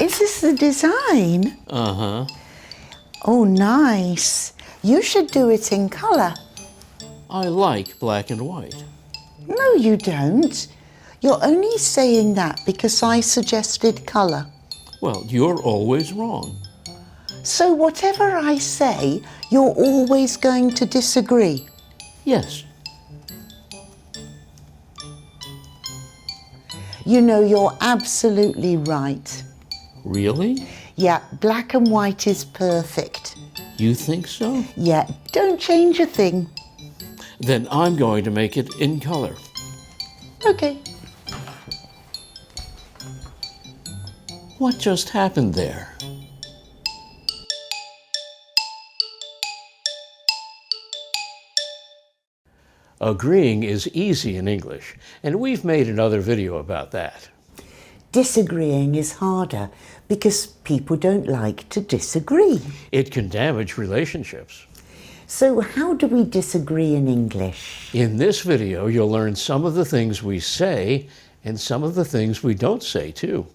Is this the design? Uh-huh. Oh, nice. You should do it in colour. I like black and white. No, you don't. You're only saying that because I suggested colour. Well, you're always wrong. So whatever I say, you're always going to disagree. Yes. You know, you're absolutely right. Really? Yeah, black and white is perfect. You think so? Yeah, don't change a thing. Then I'm going to make it in color. Okay. What just happened there? Agreeing is easy in English, and we've made another video about that. Disagreeing is harder because people don't like to disagree. It can damage relationships. So how do we disagree in English? In this video, you'll learn some of the things we say and some of the things we don't say too.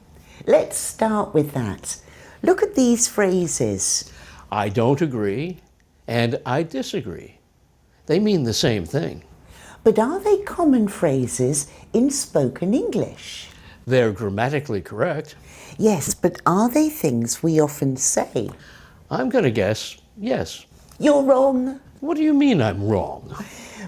Let's start with that. Look at these phrases. I don't agree and I disagree. They mean the same thing. But are they common phrases in spoken English? They're grammatically correct. Yes, but are they things we often say? I'm going to guess yes. You're wrong. What do you mean I'm wrong?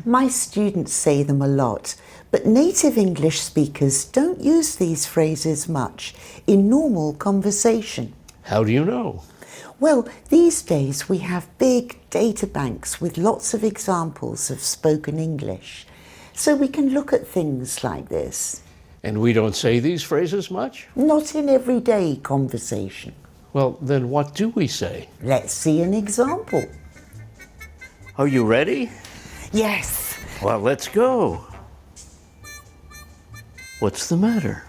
My students say them a lot, but native English speakers don't use these phrases much in normal conversation. How do you know? Well, these days we have big data banks with lots of examples of spoken English, so we can look at things like this. And we don't say these phrases much? Not in everyday conversation. Well, then what do we say? Let's see an example. Are you ready? Yes. Well, let's go. What's the matter?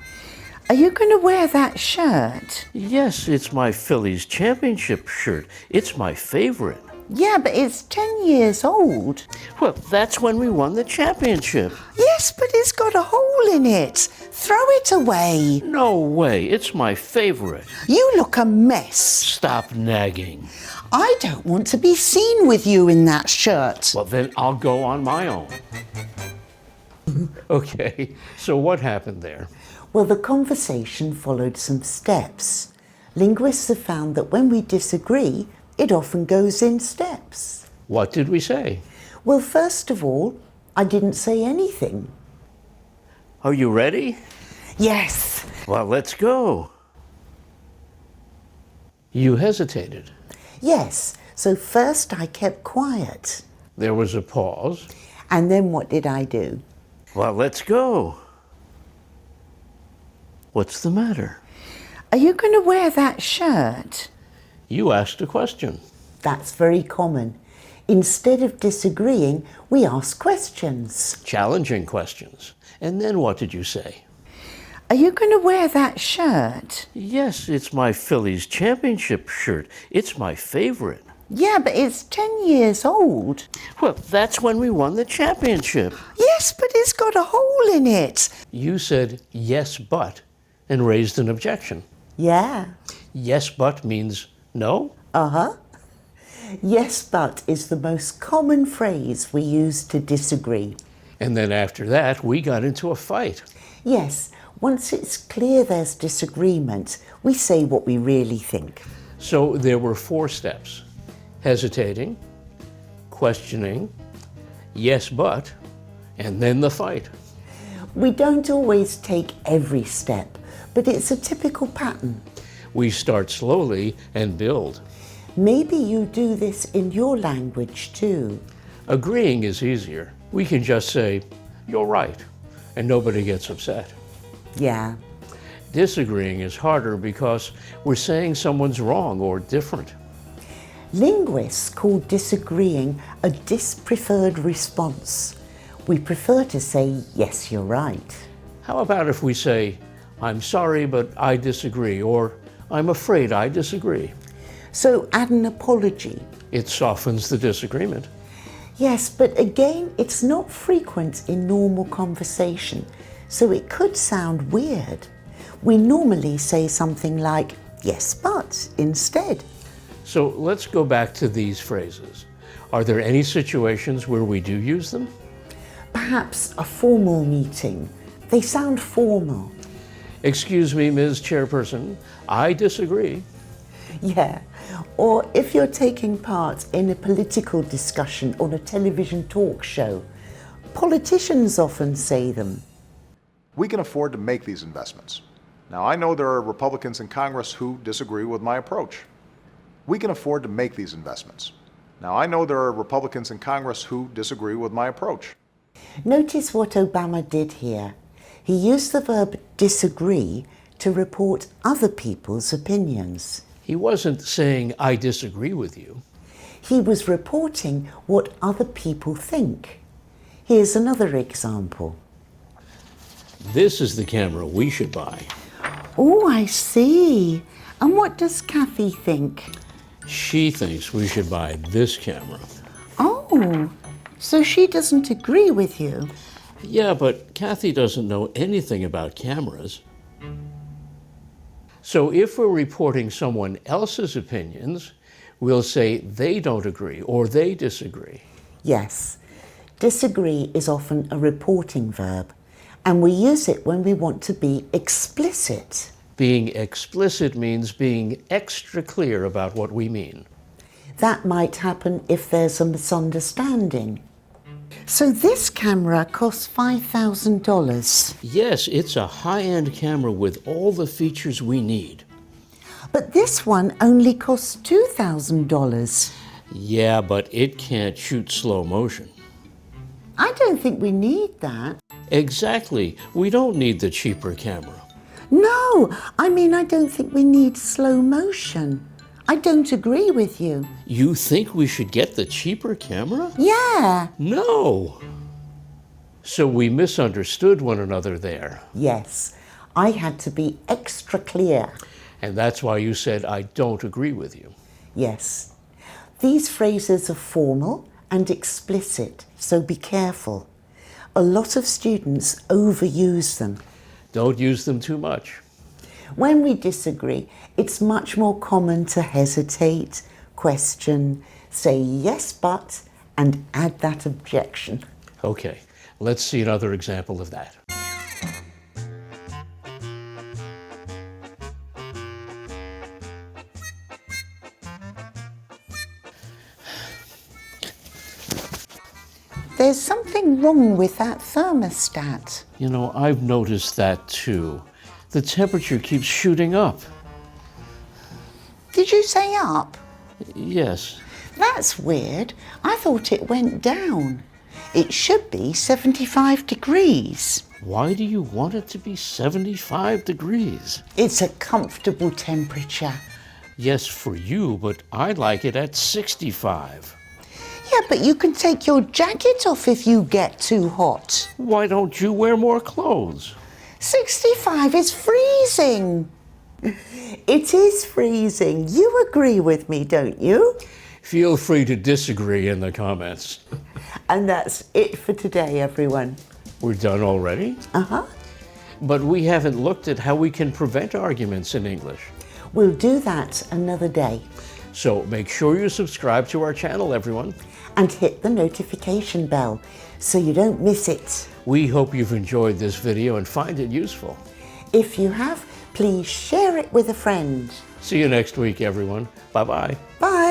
Are you going to wear that shirt? Yes, it's my Phillies championship shirt. It's my favorite. Yeah, but it's 10 years old. Well, that's when we won the championship. Yes, but it's got a hole in it. Throw it away. No way, it's my favorite. You look a mess. Stop nagging. I don't want to be seen with you in that shirt. Well, then I'll go on my own. Okay, so what happened there? Well, the conversation followed some steps. Linguists have found that when we disagree, it often goes in steps. What did we say? Well, first of all, I didn't say anything. Are you ready? Yes. Well, let's go. You hesitated. Yes. So first I kept quiet. There was a pause. And then what did I do? Well, let's go. What's the matter? Are you going to wear that shirt? You asked a question. That's very common. Instead of disagreeing, we ask questions. Challenging questions. And then what did you say? Are you going to wear that shirt? Yes, it's my Phillies championship shirt. It's my favorite. Yeah, but it's 10 years old. Well, that's when we won the championship. Yes, but it's got a hole in it. You said yes, but, and raised an objection. Yeah. Yes, but means no? Uh-huh. Yes, but is the most common phrase we use to disagree. And then after that, we got into a fight. Yes, once it's clear there's disagreement, we say what we really think. So there were 4 steps. Hesitating, questioning, yes, but, and then the fight. We don't always take every step, but it's a typical pattern. We start slowly and build. Maybe you do this in your language too. Agreeing is easier. We can just say, you're right, and nobody gets upset. Yeah. Disagreeing is harder because we're saying someone's wrong or different. Linguists call disagreeing a dispreffered response. We prefer to say, yes, you're right. How about if we say, I'm sorry, but I disagree, or I'm afraid I disagree? So add an apology. It softens the disagreement. Yes, but again, it's not frequent in normal conversation, so it could sound weird. We normally say something like, yes, but instead. So let's go back to these phrases. Are there any situations where we do use them? Perhaps a formal meeting. They sound formal. Excuse me, Ms. Chairperson, I disagree. Yeah, or if you're taking part in a political discussion on a television talk show, politicians often say them. We can afford to make these investments. Now, I know there are Republicans in Congress who disagree with my approach. We can afford to make these investments. Now, I know there are Republicans in Congress who disagree with my approach. Notice what Obama did here. He used the verb disagree to report other people's opinions. He wasn't saying, I disagree with you. He was reporting what other people think. Here's another example. This is the camera we should buy. Oh, I see. And what does Kathy think? She thinks we should buy this camera. Oh, so she doesn't agree with you? Yeah, but Kathy doesn't know anything about cameras. So if we're reporting someone else's opinions, we'll say they don't agree or they disagree. Yes. Disagree is often a reporting verb, and we use it when we want to be explicit. Being explicit means being extra clear about what we mean. That might happen if there's a misunderstanding. So this camera costs $5,000. Yes, it's a high-end camera with all the features we need. But this one only costs $2,000. Yeah, but it can't shoot slow motion. I don't think we need that. Exactly. We don't need the cheaper camera. No, I mean, I don't think we need slow motion. I don't agree with you. You think we should get the cheaper camera? Yeah. No. So we misunderstood one another there. Yes, I had to be extra clear. And that's why you said, I don't agree with you. Yes. These phrases are formal and explicit, so be careful. A lot of students overuse them. Don't use them too much. When we disagree, it's much more common to hesitate, question, say yes but, and add that objection. Okay, let's see another example of that. There's something wrong with that thermostat. You know, I've noticed that too. The temperature keeps shooting up. Did you say up? Yes. That's weird. I thought it went down. It should be 75 degrees. Why do you want it to be 75 degrees? It's a comfortable temperature. Yes, for you, but I like it at 65. Yeah, but you can take your jacket off if you get too hot. Why don't you wear more clothes? 65 is freezing. It is freezing. You agree with me, don't you? Feel free to disagree in the comments. And that's it for today, everyone. We're done already? Uh-huh. But we haven't looked at how we can prevent arguments in English. We'll do that another day. So make sure you subscribe to our channel, everyone. And hit the notification bell so you don't miss it. We hope you've enjoyed this video and find it useful. If you have, please share it with a friend. See you next week, everyone. Bye-bye. Bye.